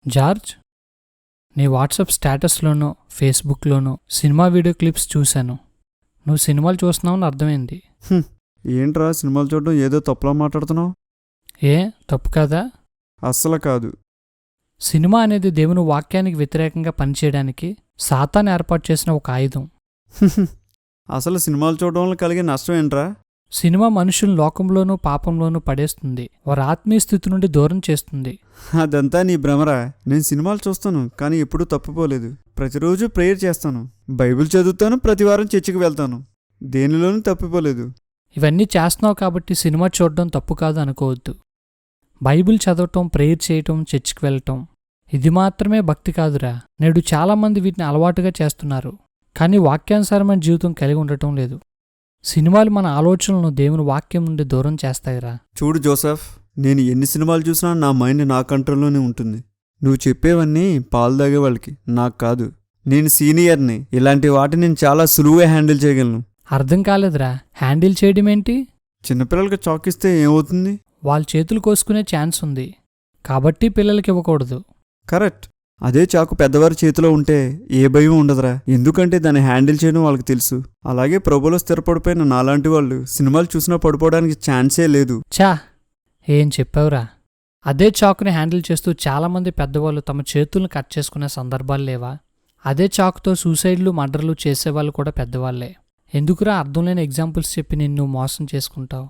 George, నీ WhatsApp స్టేటస్లోనూ ఫేస్బుక్లోనూ cinema video clips చూశాను. నువ్వు సినిమాలు చూస్తున్నావని అర్థమైంది. ఏంట్రా సినిమాలు చూడడం ఏదో తప్పులా మాట్లాడుతున్నావు? ఏ తప్పు కాదా? అస్సలు కాదు. సినిమా అనేది దేవుని వాక్యానికి వ్యతిరేకంగా పనిచేయడానికి సాతాను ఏర్పాటు చేసిన ఒక ఆయుధం. అసలు సినిమాలు చూడడం వల్ల కలిగే నష్టం ఏంట్రా? సినిమా మనుషులను లోకంలోనూ పాపంలోనూ పడేస్తుంది, వారి ఆత్మీయ స్థితి నుండి దూరం చేస్తుంది. అదంతా నీ భ్రమరా. నేను సినిమాలు చూస్తాను, కానీ ఎప్పుడూ తప్పిపోలేదు. ప్రతిరోజు ప్రేయర్ చేస్తాను, బైబిల్ చదువుతాను, ప్రతివారం చర్చికి వెళ్తాను. దేనిలోనూ తప్పిపోలేదు. ఇవన్నీ చేస్తున్నావు కాబట్టి సినిమా చూడడం తప్పు కాదు అనుకోవద్దు. బైబిల్ చదవటం, ప్రేయర్ చేయటం, చర్చికి వెళ్ళటం ఇది మాత్రమే భక్తి కాదురా. నేడు చాలామంది వీటిని అలవాటుగా చేస్తున్నారు, కానీ వాక్యానుసారమైన జీవితం కలిగి ఉండటం లేదు. సినిమాలు మన ఆలోచనలను దేవుని వాక్యం నుండి దూరం చేస్తాయిరా. చూడు జోసెఫ్, నేను ఎన్ని సినిమాలు చూసినా నా మైండ్ నా కంట్రోల్లోనే ఉంటుంది. నువ్వు చెప్పేవన్నీ పాలు తాగే వాళ్ళకి, నాకు కాదు. నేను సీనియర్ని, ఇలాంటి వాటిని నేను చాలా సులువుగా హ్యాండిల్ చేయగలను. అర్థం కాలేదురా. హ్యాండిల్ చేయడం ఏంటి? చిన్నపిల్లలకి చాక్ ఇస్తే ఏమవుతుంది? వాళ్ళ చేతులు కోసుకునే ఛాన్స్ ఉంది, కాబట్టి పిల్లలకి ఇవ్వకూడదు. కరెక్ట్. అదే చాకు పెద్దవారి చేతిలో ఉంటే ఏ భయం ఉండదురా, ఎందుకంటే దాన్ని హ్యాండిల్ చేయడం వాళ్ళకి తెలుసు. అలాగే ప్రభులో స్థిరపడిపోయిన నాలాంటి వాళ్ళు సినిమాలు చూసినా పడిపోవడానికి ఛాన్సే లేదు. చా, ఏం చెప్పావురా. అదే చాకుని హ్యాండిల్ చేస్తూ చాలామంది పెద్దవాళ్ళు తమ చేతులను కట్ చేసుకునే సందర్భాలు లేవా? అదే చాకుతో సూసైడ్లు, మర్డర్లు చేసేవాళ్ళు కూడా పెద్దవాళ్లే. ఎందుకురా అర్థం లేని ఎగ్జాంపుల్స్ చెప్పి నిన్ను మోసం చేసుకుంటావు?